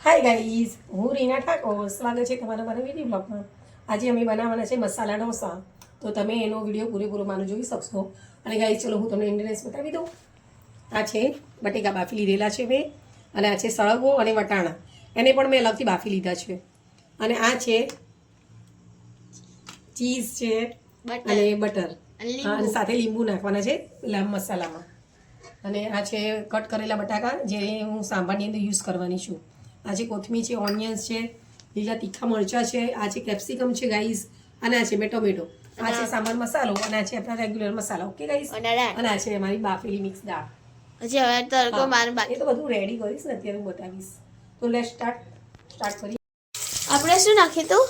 Hi guys, હું રીના ઠાકોર. સ્વાગત છે તમારા મારા વિડીયો બ્લોગમાં. આજે અમે બનાવવાના છે મસાલા ઢોસા. તો તમે એનો વિડીયો પૂરેપૂરો માનો જોઈ શકશો. અને ગાઈઝ ચલો હું તમને ઇન્ગ્રેડિયન્ટ્સ બતાવી દઉં. આ છે બટેકા બાફી લીધેલા છે મેં, અને આ છે સળગવો અને વટાણા, એને પણ મેં અલગથી બાફી લીધા છે. અને આ છે ચીઝ છે અને બટર, અને સાથે લીંબુ નાખવાના છે પેલા મસાલામાં. અને આ છે કટ કરેલા બટાકા, જે હું સાંભારની અંદર યુઝ કરવાની છું. આ છે કોથમીર છે, ઓનિયન્સ છે, લીલા તીખા મરચાં છે, આ છે કેપ્સિકમ છે ગાઈઝ, અને આ છે ટોમેટો, આ છે સાંભાર મસાલો, અને આ છે આપણા રેગ્યુલર મસાલા. ઓકે ગાઈઝ, અને આ છે અમારી બાફેલી મિક્સ દાળ. હજી હવે તડકો માર બાકી. એ તો બધું રેડી કરીશ ને, અત્યારે હું બતાવીશ. તો લેટ્સ સ્ટાર્ટ કરીએ. આપણે શું નાખ્યું તું?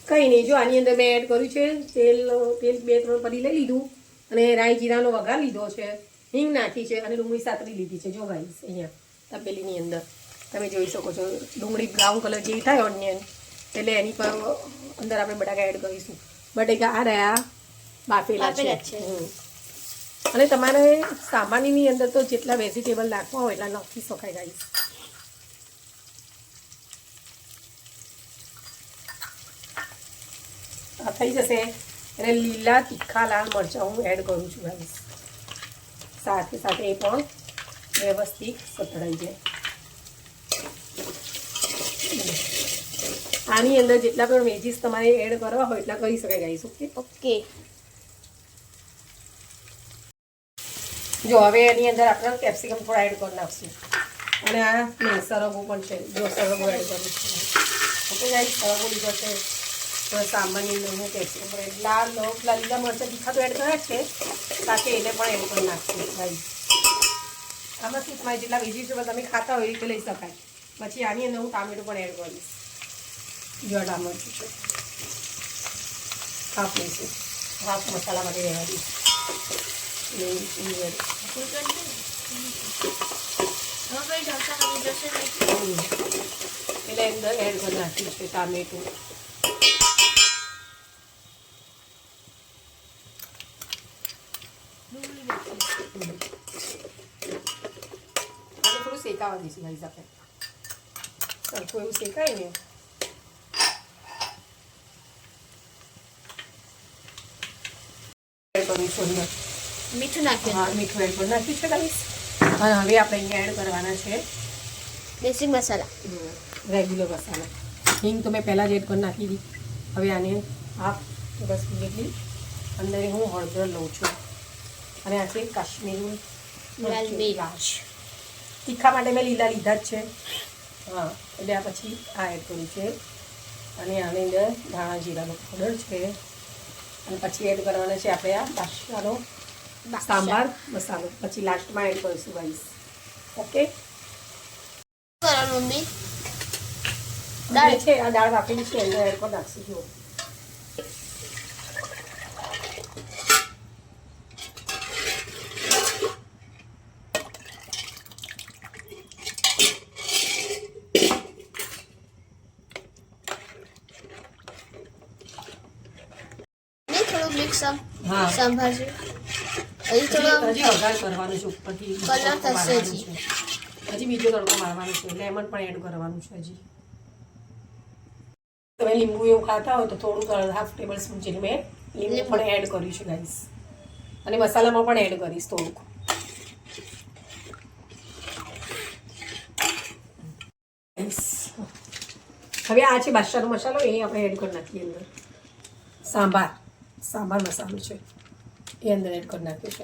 કંઈ નહીં, જો આની અંદર મેં એડ કર્યું છે તેલ 2-3 પડી લઈ લીધું, અને રાઈ જીરાનો વઘાર લીધો છે, હિંગ નાખી છે, અને ડુંગળી સાતરી લીધી છે. જો ગાઈસ અહીંયા તપેલીની અંદર તમે જોઈ શકો છો, ડુંગળી બ્રાઉન કલર જેવી થાય ઓનિયન, એટલે એની પર અંદર આપણે બટાકા એડ કરીશું. બટેકા આ રહ્યા બાફેલા છે. અને તમારે સામાન્યની અંદર તો જેટલા વેજીટેબલ નાખવા હોય એટલા નાખી શકાય ગાઈસ. આ થઈ જશે એટલે લીલા તીખા લાલ મરચાં હું એડ કરું છું ગાઈસ. સાથે સાથે એ પણ વ્યવસ્થિત સતળાઈ જાય. આની અંદર જેટલા પણ વેજીસ તમારે એડ કરવા હોય એટલા કરી શકાય ગાઈસ. ઓકે. જો હવે એની અંદર આપણે કેપ્સિકમ થોડા એડ કરી નાખશું, અને આ નહીં સરગવો પણ છે. જો સરગવો એડ કરું છું. ઓકે ગાઈસ, સરગવો લીધો છે. સાંભારની અંદર હું કેપ્સિકમ પણ લાલ લીલા મરચાં તીખા તો એડ કર્યા છે, સાથે એને પણ એડ કરી નાખશું ગાઈસ. આમાં શું તમારે જેટલા વેજીટેબલ તમે ખાતા હોય એ રીતે લઈ શકાય. પછી આની અંદર હું ટામેટું પણ એડ કરીશ. જો ટામેટું છે હાફ લઈશું, હાફ મસાલા માટે રહેવા દઈશ. એટલે અંદર એડ કરી નાખ્યું છે ટામેટું. થોડું શેકાવા દઈશું ગાઈસ આપણે. સરખું એવું શેકાય ને એડ કરું છું અંદર. મીઠું નાખ્યું. હા, મીઠું એડ કરી નાખ્યું છે ગાઈસ. અને હવે આપણે અહીંયા એડ કરવાના છે બેસિક મસાલા, રેગ્યુલર મસાલા. હિંગ તો મેં પહેલાં જ એડ કરી નાખી હતી. હવે આને હાફ 10 મિનિટ જેટલી અંદર હું હળદર લઉં છું, અને આ છે કાશ્મીરી લાલ મિર્ચ. તીખા માટે મેં લીલા લીધા જ છે. હા, એટલે આ પછી આ એડ કર્યું છે, અને આની અંદર ધાણા જીરાનો પાવડર છે, અને પછી એડ કરવાના છે આપણે આ બાદશાહનો સાંભાર મસાલો. પછી લાસ્ટમાં એડ કરીશું ગાઈસ. ઓકે. મમ્મી દાળ છે, આ દાળ બાફેલી છે, અંદર એડ કરી નાખશું. જો થોડું મિક્સ હા, સંભાર છે. હજી થોડો હજી વઘાર કરવાનું છે ઉપરથી. કલર થશે હજી બીજો તડકો મારવાનો છે, લેમન પણ એડ કરવાનું છે. હજી તમે લીંબુ એવું ખાતા હોય તો થોડું હાફ ટેબલ સ્પૂન જેટલું મેં લીંબુ પણ એડ કર્યું છે ગાઈસ. અને મસાલામાં પણ એડ કરીશ થોડુંક. હવે આ છે બાદશાહનો મસાલો, એ આપણે એડ કરી નાખીએ અંદર. સાંભાર મસાલો છે, એ અંદર એડ કરી નાખ્યો છે.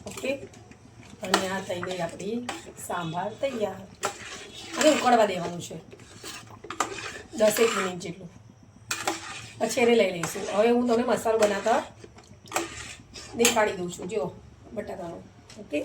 ઓકે. અને આ થઈ ગઈ આપણી સાંભાર તૈયાર. અને ઉકળવા દેવાનું છે 10 મિનિટ જેટલું, પછી એને લઈ લઈશું. હવે હું તમને મસાલો બનાવતા દેખાડી દઉં છું. જો બટાકાનો. ઓકે.